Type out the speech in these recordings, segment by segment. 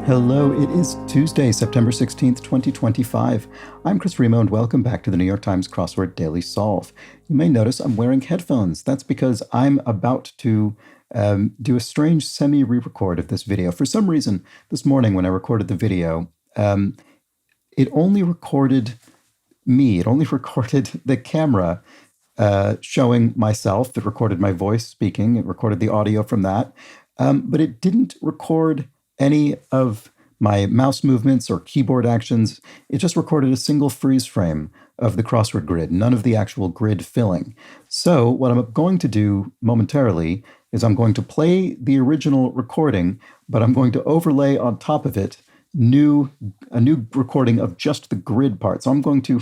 Hello, it is Tuesday, September 16th, 2025. I'm Chris Remo, and welcome back to the New York Times Crossword Daily Solve. You may notice I'm wearing headphones. That's because I'm about to do a strange semi-re-record of this video. For some reason, this morning when I recorded the video, it only recorded me. It only recorded the camera showing myself. It recorded my voice speaking. It recorded the audio from that. But it didn't record any of my mouse movements or keyboard actions. It just recorded a single freeze frame of the crossword grid, none of the actual grid filling. So what I'm going to do momentarily is I'm going to play the original recording, but I'm going to overlay on top of it a new recording of just the grid part. So I'm going to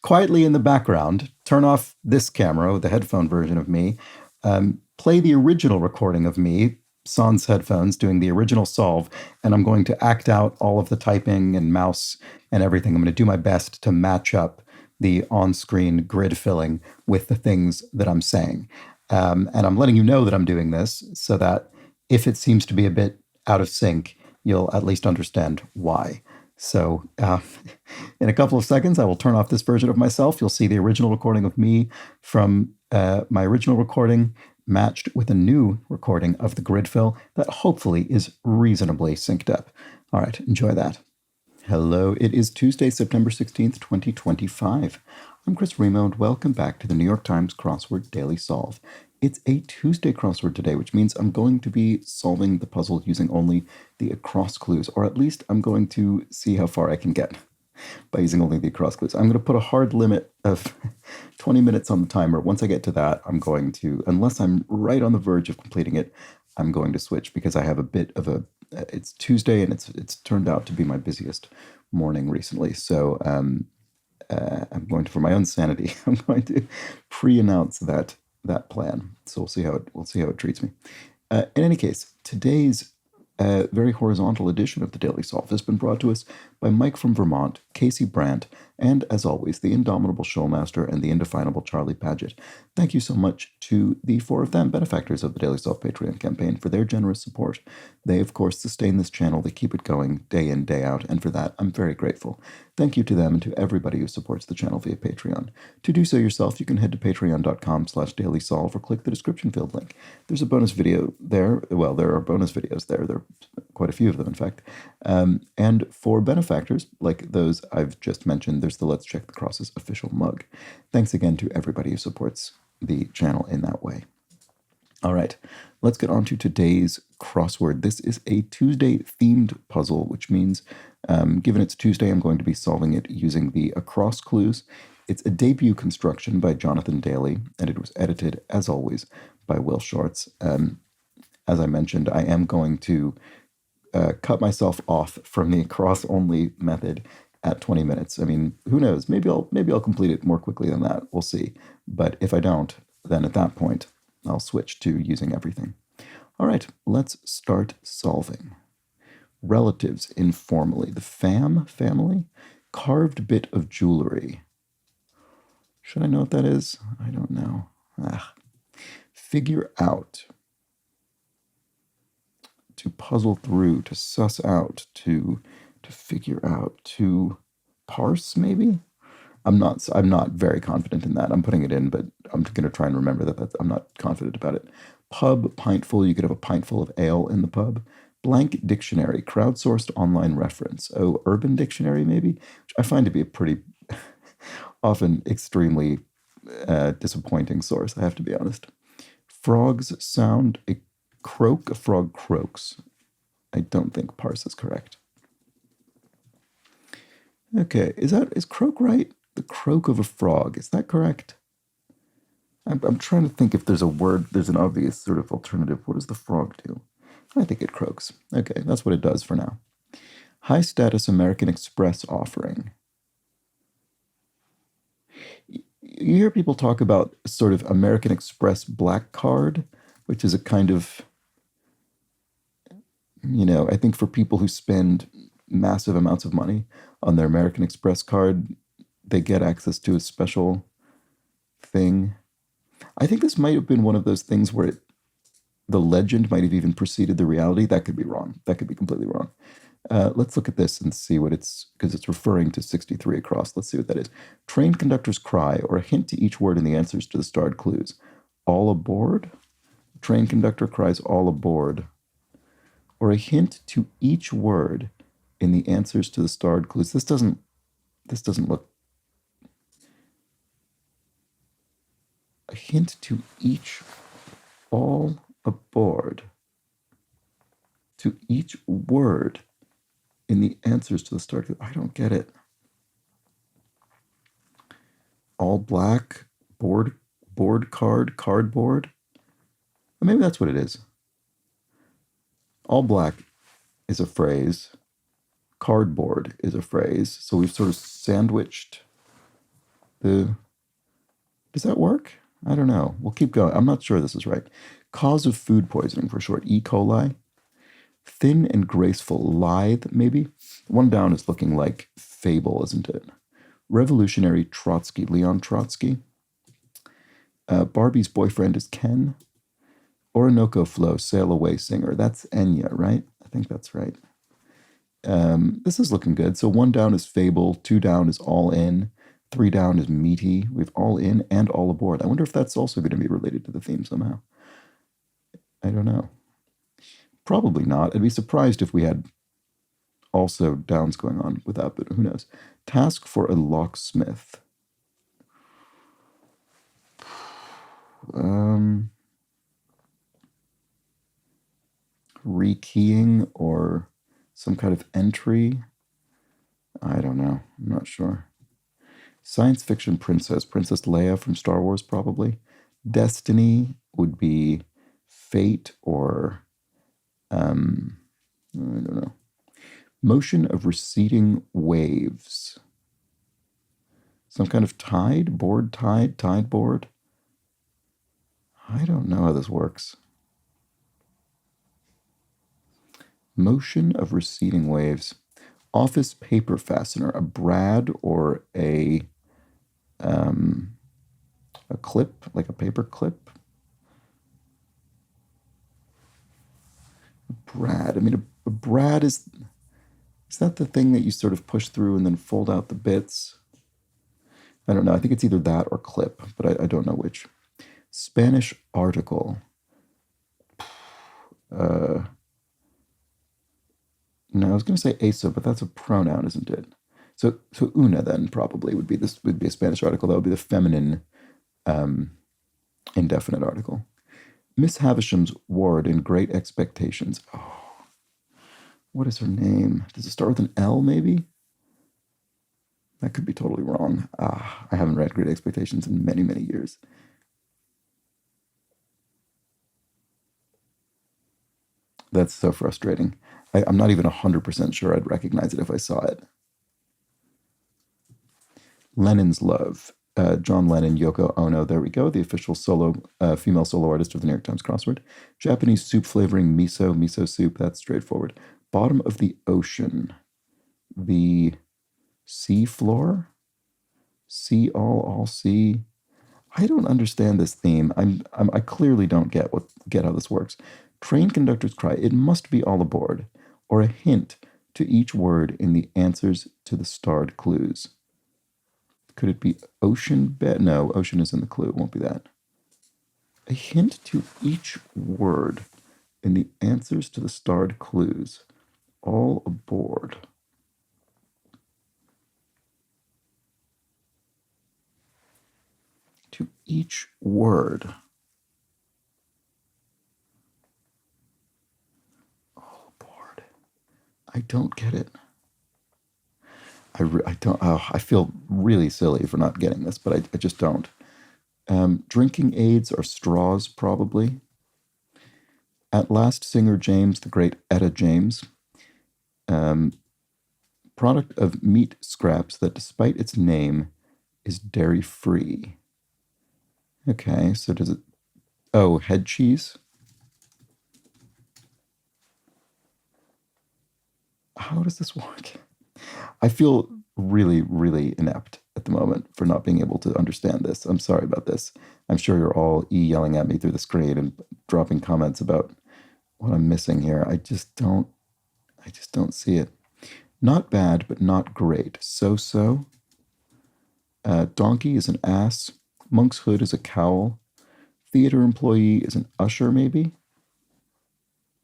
quietly in the background turn off this camera, the headphone version of me, play the original recording of me, sans headphones, doing the original solve, and I'm going to act out all of the typing and mouse and everything. I'm going to do my best to match up the on-screen grid filling with the things that I'm saying. And I'm letting you know that I'm doing this so that if it seems to be a bit out of sync, you'll at least understand why. So in a couple of seconds, I will turn off this version of myself. You'll see the original recording of me from my original recording matched with a new recording of the grid fill that hopefully is reasonably synced up. All right, enjoy that. Hello, it is Tuesday, September 16th, 2025. I'm Chris Remo, and welcome back to the New York Times Crossword Daily Solve. It's a Tuesday crossword today, which means I'm going to be solving the puzzle using only the across clues, or at least I'm going to see how far I can get by using only the across clues. I'm going to put a hard limit of 20 minutes on the timer. Once I get to that, I'm going to, unless I'm right on the verge of completing it, I'm going to switch because I have a bit of a, it's Tuesday and it's turned out to be my busiest morning recently. So I'm going to, for my own sanity, I'm going to pre-announce that plan. So we'll see how it treats me. In any case, today's very horizontal edition of the Daily Solve has been brought to us by Mike from Vermont, Casey Brandt, and, as always, the indomitable Showmaster and the indefinable Charlie Paget. Thank you so much to the four of them, benefactors of the Daily Solve Patreon campaign, for their generous support. They, of course, sustain this channel. They keep it going day in, day out, and for that, I'm very grateful. Thank you to them and to everybody who supports the channel via Patreon. To do so yourself, you can head to patreon.com/dailysolve or click the description field link. There's a bonus video there. Well, there are bonus videos there. There are quite a few of them, in fact. And for benefactors, like those I've just mentioned, there's the Let's Check the Crosses official mug. Thanks again to everybody who supports the channel in that way. All right, let's get on to today's crossword. This is a Tuesday-themed puzzle, which means, given it's Tuesday, I'm going to be solving it using the across clues. It's a debut construction by Jonathan Daly, and it was edited, as always, by Will Shorts. As I mentioned, I am going to cut myself off from the across-only method at 20 minutes. I mean, who knows? Maybe I'll complete it more quickly than that. We'll see. But if I don't, then at that point, I'll switch to using everything. All right, let's start solving. Relatives informally. The family. Carved bit of jewelry. Should I know what that is? I don't know. Figure out. To puzzle through, to suss out, to figure out, to parse, maybe? I'm not very confident in that. I'm putting it in, but I'm going to try and remember that I'm not confident about it. Pub, pintful. You could have a pintful of ale in the pub. Blank dictionary, crowdsourced online reference. Oh, Urban Dictionary, maybe? Which I find to be a pretty often extremely disappointing source, I have to be honest. Frogs sound a croak. A frog croaks. I don't think parse is correct. Okay, is croak right? The croak of a frog, is that correct? I'm trying to think if there's a word, there's an obvious sort of alternative. What does the frog do? I think it croaks. Okay, that's what it does for now. High status American Express offering. You hear people talk about sort of American Express Black Card, which is a kind of, I think for people who spend massive amounts of money on their American Express card, they get access to a special thing. I think this might have been one of those things where the legend might have even preceded the reality. That could be wrong. That could be completely wrong. Let's look at this and see what because it's referring to 63 across. Let's see what that is. Train conductor's cry, or a hint to each word in the answers to the starred clues. All aboard? Train conductor cries all aboard. Or a hint to each word in the answers to the starred clues. This doesn't look. A hint to each, all aboard. To each word in the answers to the starred clues. I don't get it. All black, board card, cardboard. Or maybe that's what it is. All black is a phrase. Cardboard is a phrase. So we've sort of sandwiched the. Does that work? I don't know. We'll keep going. I'm not sure this is right. Cause of food poisoning, for short. E. coli. Thin and graceful. Lithe, maybe. One down is looking like fable, isn't it? Revolutionary Trotsky. Leon Trotsky. Barbie's boyfriend is Ken. Orinoco Flow, Sail Away Singer. That's Enya, right? I think that's right. This is looking good. So 1 down is fable, 2 down is all in, 3 down is meaty. We've all in and all aboard. I wonder if that's also going to be related to the theme somehow. I don't know. Probably not. I'd be surprised if we had also downs going on with that, but who knows. Task for a locksmith. Rekeying or some kind of entry. I don't know. I'm not sure. Science fiction princess. Princess Leia from Star Wars, probably. Destiny would be fate or I don't know. Motion of receding waves. Some kind of tide? Board tide? Tide board? I don't know how this works. Motion of receding waves. Office paper fastener. A brad or a clip, like a paper clip. Brad. I mean, a brad is that the thing that you sort of push through and then fold out the bits? I don't know. I think it's either that or clip, but I don't know which. Spanish article. No, I was going to say eso, but that's a pronoun, isn't it? So una then probably would be a Spanish article. That would be the feminine indefinite article. Miss Havisham's ward in Great Expectations. Oh, what is her name? Does it start with an L, maybe? That could be totally wrong. I haven't read Great Expectations in many, many years. That's so frustrating. I'm not even 100% sure I'd recognize it if I saw it. Lennon's Love. John Lennon, Yoko Ono. There we go. The official female solo artist of the New York Times Crossword. Japanese soup flavoring miso soup. That's straightforward. Bottom of the ocean. The sea floor. Sea all sea. I don't understand this theme. I clearly don't get how this works. Train conductor's cry. It must be all aboard, or a hint to each word in the answers to the starred clues. Could it be ocean bed? No, ocean is in the clue. It won't be that. A hint to each word in the answers to the starred clues. All aboard. To each word. All aboard. I don't get it. I don't. Oh, I feel really silly for not getting this, but I just don't. Drinking aids or straws, probably. At last, singer James, the great Etta James. Product of meat scraps that, despite its name, is dairy-free. Okay, so does it... Oh, head cheese? How does this work? I feel really, really inept at the moment for not being able to understand this. I'm sorry about this. I'm sure you're all yelling at me through the screen and dropping comments about what I'm missing here. I just don't I just don't see it. Not bad, but not great. So-so. Donkey is an ass. Monk's hood is a cowl. Theater employee is an usher, maybe?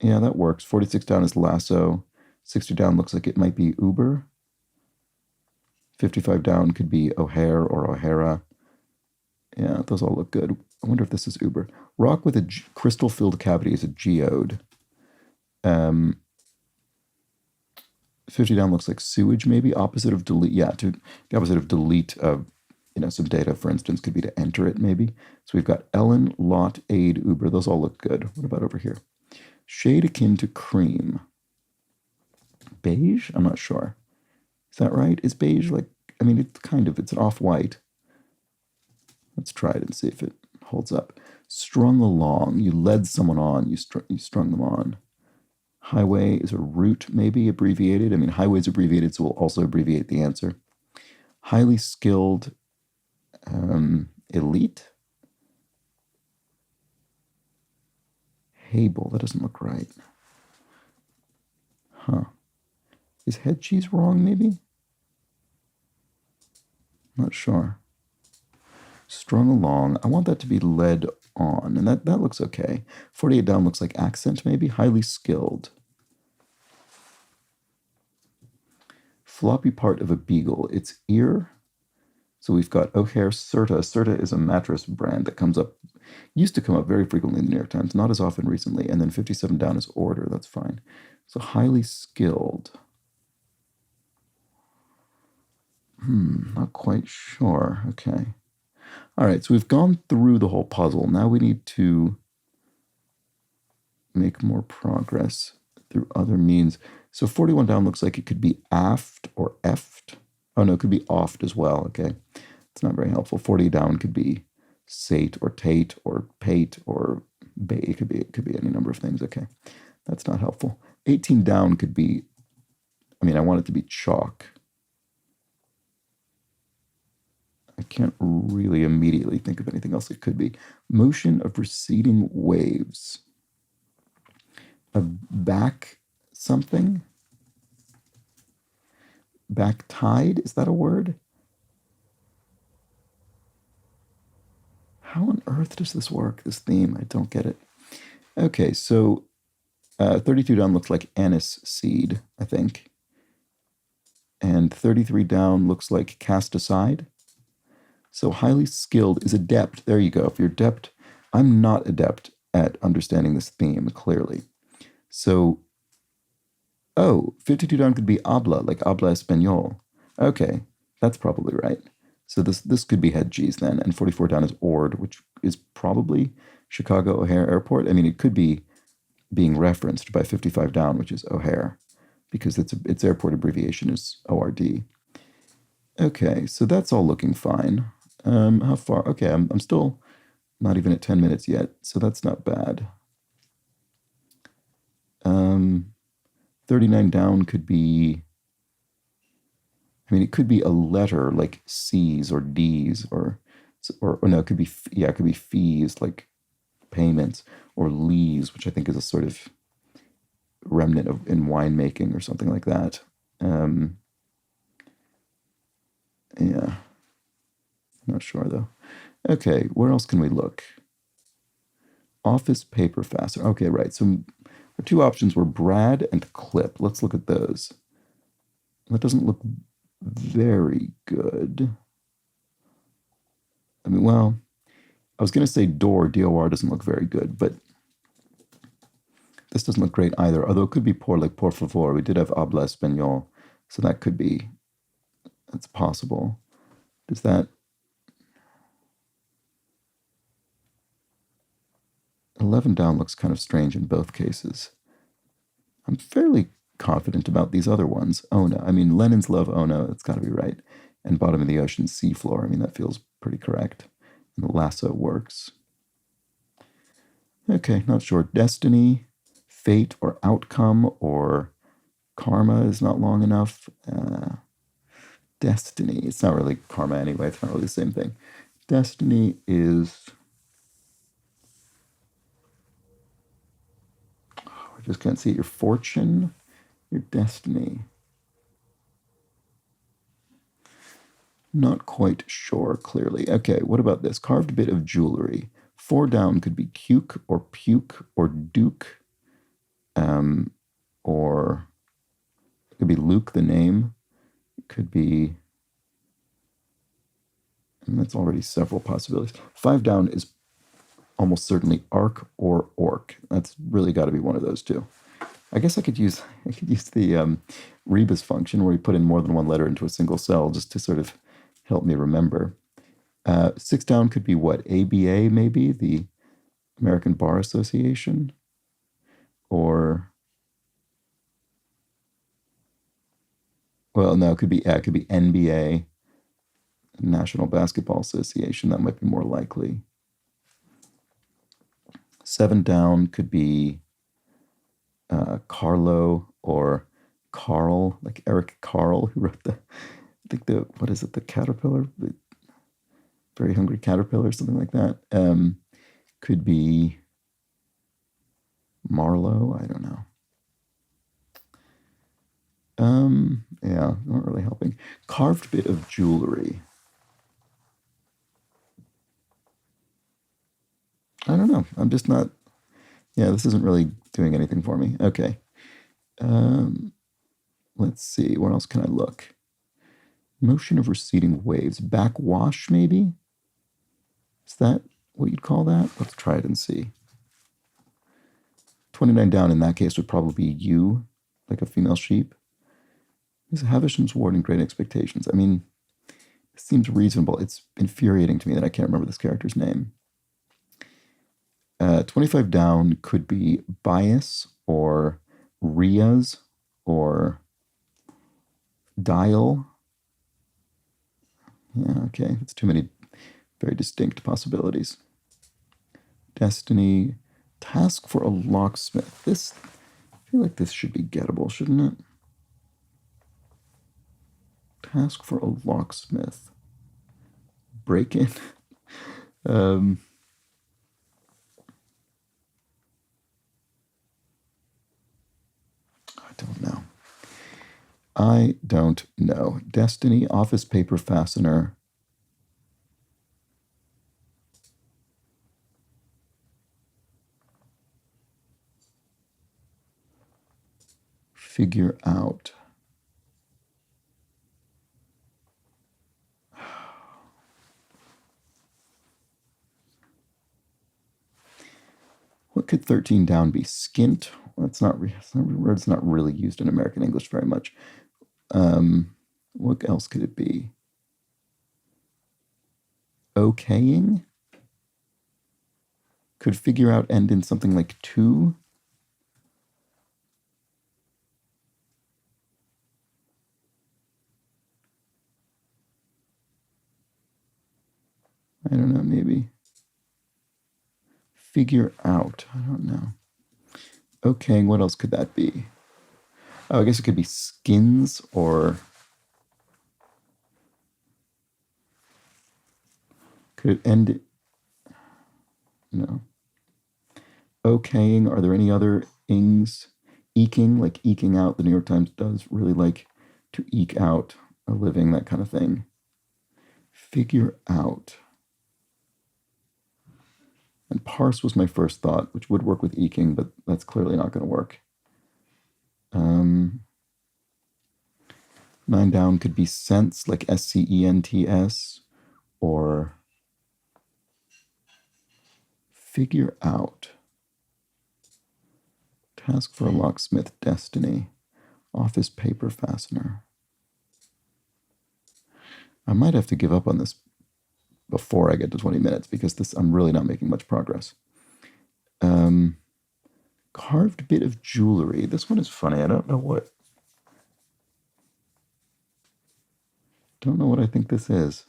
Yeah, that works. 46 down is lasso. 60 down looks like it might be Uber. 55 down could be O'Hare or O'Hara. Yeah, those all look good. I wonder if this is Uber. Rock with a crystal-filled cavity is a geode. 50 down looks like sewage, maybe. Opposite of delete. Yeah, the opposite of delete some data, for instance, could be to enter it, maybe. So we've got Ellen, Lot, Aid, Uber. Those all look good. What about over here? Shade akin to cream. Beige? I'm not sure. Is that right? Is beige like, it's an off-white. Let's try it and see if it holds up. Strung along. You led someone on. You strung them on. Highway is a route, maybe, abbreviated. Highway is abbreviated, so we'll also abbreviate the answer. Highly skilled, elite? Hable, that doesn't look right. Huh. Is head cheese wrong, maybe? Not sure. Strung along. I want that to be led on, and that looks okay. 48 down looks like accent, maybe. Highly skilled. Floppy part of a beagle. It's ear. So we've got O'Hare Serta. Serta is a mattress brand that used to come up very frequently in the New York Times, not as often recently. And then 57 down is order. That's fine. So highly skilled. Not quite sure. Okay. All right, so we've gone through the whole puzzle. Now we need to make more progress through other means. So 41 down looks like it could be aft or eft. Oh, no, it could be oft as well. Okay. It's not very helpful. 40 down could be sate or tate or pate or bay. It could be any number of things. Okay. That's not helpful. 18 down could be, I want it to be chalk. I can't really immediately think of anything else it could be. Motion of receding waves. A back something? Back tide? Is that a word? How on earth does this work, this theme? I don't get it. Okay, so 32 down looks like anise seed, I think. And 33 down looks like cast aside. So highly skilled is adept. There you go. If you're adept, I'm not adept at understanding this theme, clearly. So, 52 down could be habla, like habla español. Okay, that's probably right. So this could be head cheese then. And 44 down is ord, which is probably Chicago O'Hare Airport. It could be being referenced by 55 down, which is O'Hare, because its airport abbreviation is ORD. Okay, so that's all looking fine. How far? Okay, I'm still not even at 10 minutes yet, so that's not bad. 39 down could be, it could be a letter like C's or D's or no, it could be, it could be fees like payments, or lees, which I think is a sort of remnant of in winemaking or something like that. Yeah. Not sure though. Okay, where else can we look? Office paper fastener. Okay, right. So our two options were Brad and clip. Let's look at those. That doesn't look very good. Well, I was going to say door. DOR doesn't look very good, but this doesn't look great either. Although it could be like por favor. We did have habla español, so that's possible. Does that 11 down looks kind of strange in both cases. I'm fairly confident about these other ones. Ona. Lenin's love Ona. That's got to be right. And bottom of the ocean, seafloor. That feels pretty correct. And the lasso works. Okay, not sure. Destiny, fate, or outcome, or karma is not long enough. Destiny. It's not really karma anyway. It's not really the same thing. Destiny is... I just can't see it. Your fortune, Your destiny. Not quite sure clearly. Okay, what about this? Carved bit of jewelry. 4 down could be cuke or puke or duke. Or it could be Luke, the name. It could be, and that's already several possibilities. 5 down is almost certainly arc or orc. That's really got to be one of those two. I guess I could use the rebus function where we put in more than one letter into a single cell just to sort of help me remember. 6 down could be what? ABA maybe, the American Bar Association, or well, no, it could be NBA, National Basketball Association. That might be more likely. 7 down could be Carlo or Carl, like Eric Carl, who wrote what is it, the Caterpillar, the Very Hungry Caterpillar, something like that. Could be Marlowe, I don't know. Yeah, not really helping. Carved bit of jewelry. I don't know. I'm just not. Yeah, this isn't really doing anything for me. Okay. Let's see. Where else can I look? Motion of receding waves. Backwash, maybe? Is that what you'd call that? Let's try it and see. 29 down in that case would probably be you, like a female sheep. Is Havisham's Ward and Great Expectations. I mean, it seems reasonable. It's infuriating to me that I can't remember this character's name. 25 down could be Bias or Riaz or Dial. Yeah, okay. It's too many very distinct possibilities. Destiny. Task for a locksmith. I feel like this should be gettable, shouldn't it? Task for a locksmith. Break-in. I don't know. I don't know. Destiny, office paper fastener. Figure out. What could 13 down be? Skint? Well, it's not really used in American English very much. What else could it be? Okaying? Could figure out end in something like to? I don't know, maybe. Figure out. I don't know. Okay, what else could that be? Oh, I guess it could be skins or... Could it end... No. Okaying. Are there any other ings? Eking, like eking out. The New York Times does really like to eke out a living, that kind of thing. Figure out. And parse was my first thought, which would work with eking, but that's clearly not going to work. 9 down could be sense, like SCENTS, or figure out. Task for a locksmith, destiny. Office paper fastener. I might have to give up on this before I get to 20 minutes because I'm really not making much progress. Carved bit of jewelry. This one is funny. I don't know what I think this is.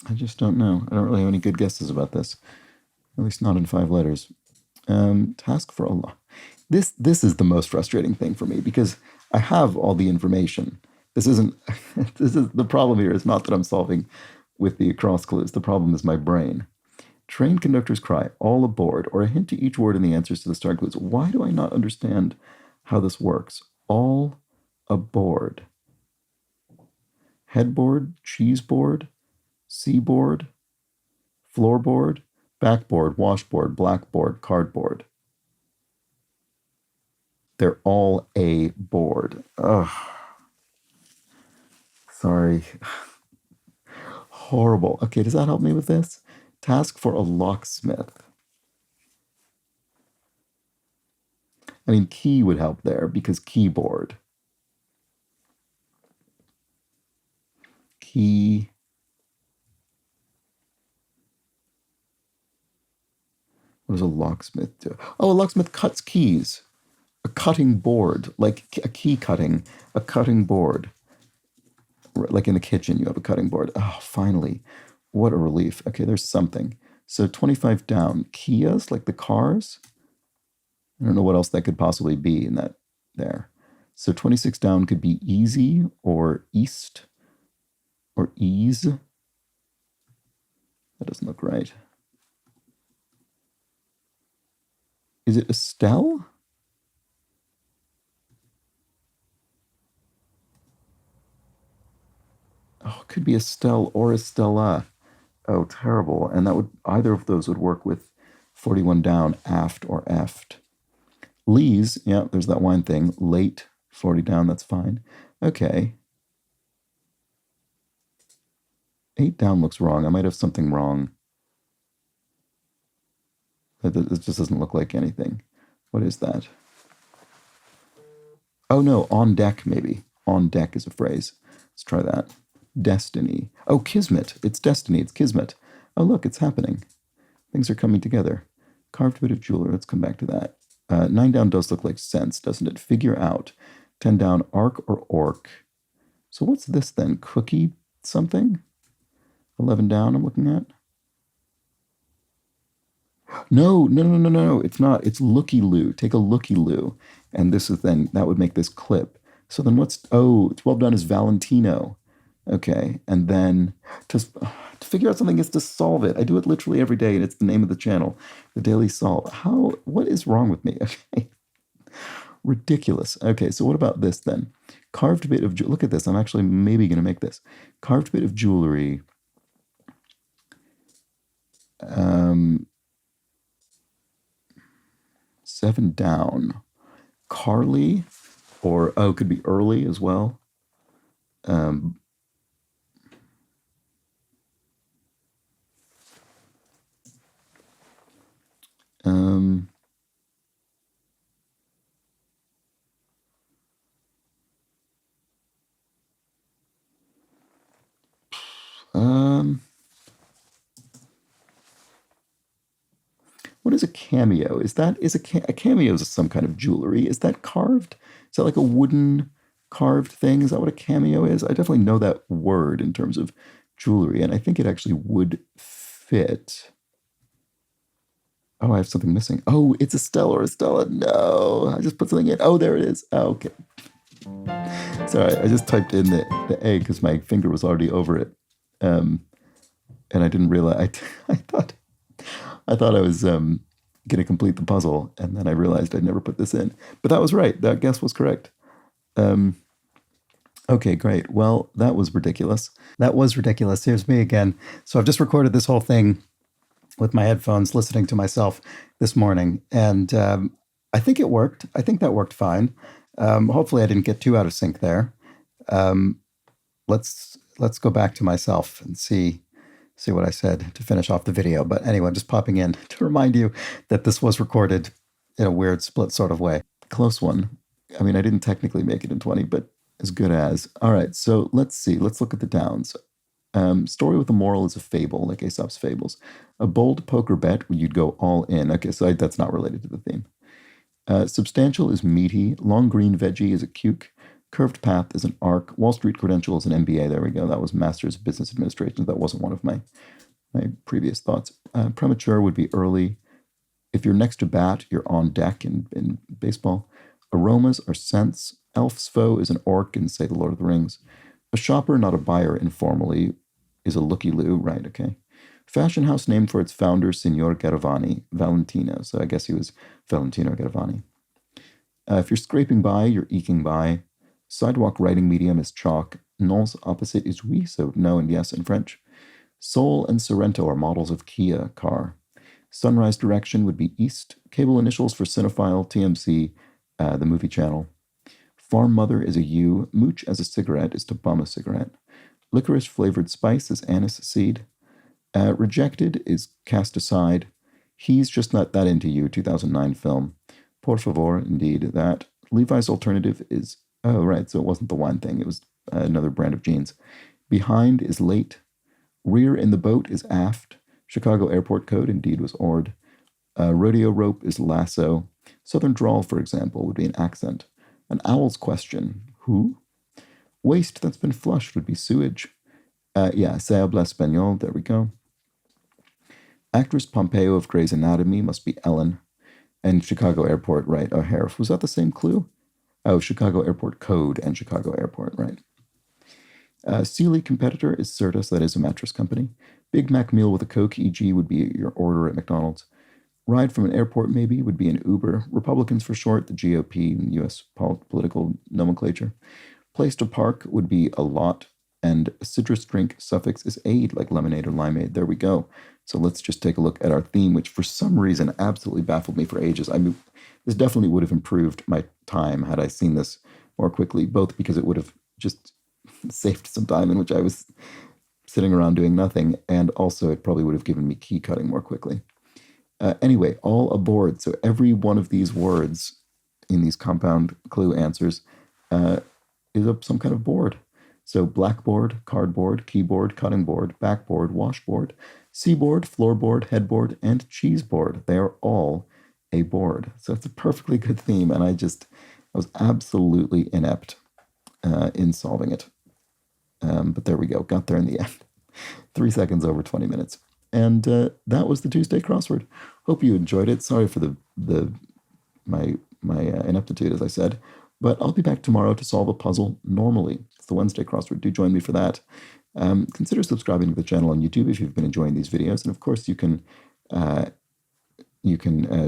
I just don't know. I don't really have any good guesses about this. At least not in 5 letters. Task for a lot. This is the most frustrating thing for me because I have all the information. This is the problem here is not that I'm solving with the cross clues. The problem is my brain. Train conductors cry, all aboard, or a hint to each word in the answers to the star clues. Why do I not understand how this works? All aboard. Headboard, cheeseboard, seaboard, floorboard, backboard, washboard, blackboard, cardboard. They're all a board. Ugh. Sorry. Horrible. Okay, does that help me with this? Task for a locksmith. I mean, key would help there because keyboard. Key. What does a locksmith do? Oh, a locksmith cuts keys. A cutting board, like a key cutting, a cutting board. Like in the kitchen, you have a cutting board. Oh, finally. What a relief. Okay, there's something. So 25 down. Kias, like the cars. I don't know what else that could possibly be in that there. So 26 down could be easy or east or ease. That doesn't look right. Is it Estelle? Oh, it could be Estelle or Estella. Oh, terrible. And that would either of those would work with 41 down, aft or eft. Lee's, yeah, there's that wine thing. Late, 40 down, that's fine. Okay. 8 down looks wrong. I might have something wrong. It just doesn't look like anything. What is that? Oh no, on deck maybe. On deck is a phrase. Let's try that. Destiny. Oh, kismet. It's destiny. It's kismet. Oh, look, it's happening. Things are coming together. Carved bit of jewelry. Let's come back to that. 9 down does look like sense, doesn't it? Figure out. 10 down, arc or orc. So what's this then? Cookie something? 11 down I'm looking at. No. It's not. It's looky-loo. Take a looky-loo. And this is then, that would make this clip. So then what's, 12 down is Valentino. Okay. And then to figure out something is to solve it. I do it literally every day, and it's the name of the channel, The Daily Solve. What is wrong with me? Okay. Ridiculous. Okay, so what about this then? Carved bit of, look at this. I'm actually maybe going to make this. Carved bit of jewelry. 7 down. Carly, or, could be early as well. What is a cameo? A cameo is some kind of jewelry? Is that carved? Is that like a wooden carved thing? Is that what a cameo is? I definitely know that word in terms of jewelry, and I think it actually would fit. Oh, I have something missing. Oh, it's Estelle or Estella. No, I just put something in. Oh, there it is. Oh, okay. Sorry, I just typed in the A because my finger was already over it. And I didn't realize, I thought I was going to complete the puzzle, and then I realized I'd never put this in. But that was right. That guess was correct. Okay, great. Well, that was ridiculous. That was ridiculous. Here's me again. So I've just recorded this whole thing with my headphones, listening to myself this morning, and I think it worked. I think that worked fine. Hopefully, I didn't get too out of sync there. Let's go back to myself and see what I said to finish off the video. But anyway, I'm just popping in to remind you that this was recorded in a weird split sort of way. Close one. I mean, I didn't technically make it in 20, but as good as. All right, so let's see. Let's look at the downs. Story with a moral is a fable, like Aesop's fables. A bold poker bet where you'd go all in. Okay, so that's not related to the theme. Substantial is meaty. Long green veggie is a cuke. Curved path is an arc. Wall Street credential is an MBA. There we go. That was Master's of Business Administration. That wasn't one of my previous thoughts. Premature would be early. If you're next to bat, you're on deck in baseball. Aromas are scents. Elf's foe is an orc in, say, The Lord of the Rings. A shopper, not a buyer, informally, is a looky-loo. Right, okay. Fashion house named for its founder, Signor Garavani, Valentino. So I guess he was Valentino Garavani. If you're scraping by, you're eking by. Sidewalk writing medium is chalk. Non's opposite is oui, so no and yes in French. Soul and Sorrento are models of Kia car. Sunrise direction would be east. Cable initials for Cinephile, TMC, the movie channel. Farm mother is a U. Mooch as a cigarette is to bum a cigarette. Licorice flavored spice is anise seed. Rejected is cast aside. He's just not that into you, 2009 film. Por favor, indeed, that. Levi's alternative is, oh, right, so it wasn't the wine thing, it was another brand of jeans. Behind is late. Rear in the boat is aft. Chicago airport code, indeed, was ord. Rodeo rope is lasso. Southern drawl, for example, would be an accent. An owl's question, who? Waste that's been flushed would be sewage. Se habla español, there we go. Actress Pompeo of Grey's Anatomy must be Ellen. And Chicago Airport, right, O'Hare. Was that the same clue? Oh, Chicago Airport Code and Chicago Airport, right. Sealy competitor is Certus, that is a mattress company. Big Mac meal with a Coke, e.g., would be your order at McDonald's. Ride from an airport, maybe, would be an Uber. Republicans for short, the GOP in U.S. political nomenclature. Place to park would be a lot. And citrus drink suffix is aid, like lemonade or limeade. There we go. So let's just take a look at our theme, which for some reason absolutely baffled me for ages. I mean, this definitely would have improved my time had I seen this more quickly, both because it would have just saved some time in which I was sitting around doing nothing, and also it probably would have given me key cutting more quickly. Anyway, all aboard. So every one of these words in these compound clue answers is some kind of board. So blackboard, cardboard, keyboard, cutting board, backboard, washboard, seaboard, floorboard, headboard, and cheeseboard. They are all a board. So it's a perfectly good theme, and I was absolutely inept in solving it. But there we go. Got there in the end. 3 seconds over 20 minutes. And that was the Tuesday crossword. Hope you enjoyed it. Sorry for my ineptitude, as I said. But I'll be back tomorrow to solve a puzzle normally. It's the Wednesday crossword. Do join me for that. Consider subscribing to the channel on YouTube if you've been enjoying these videos. And of course, you can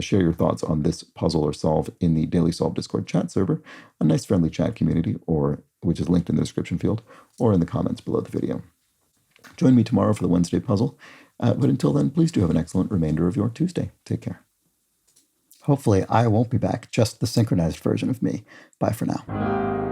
share your thoughts on this puzzle or solve in the Daily Solve Discord chat server, a nice friendly chat community, which is linked in the description field, or in the comments below the video. Join me tomorrow for the Wednesday puzzle. But until then, please do have an excellent remainder of your Tuesday. Take care. Hopefully, I won't be back, just the synchronized version of me. Bye for now.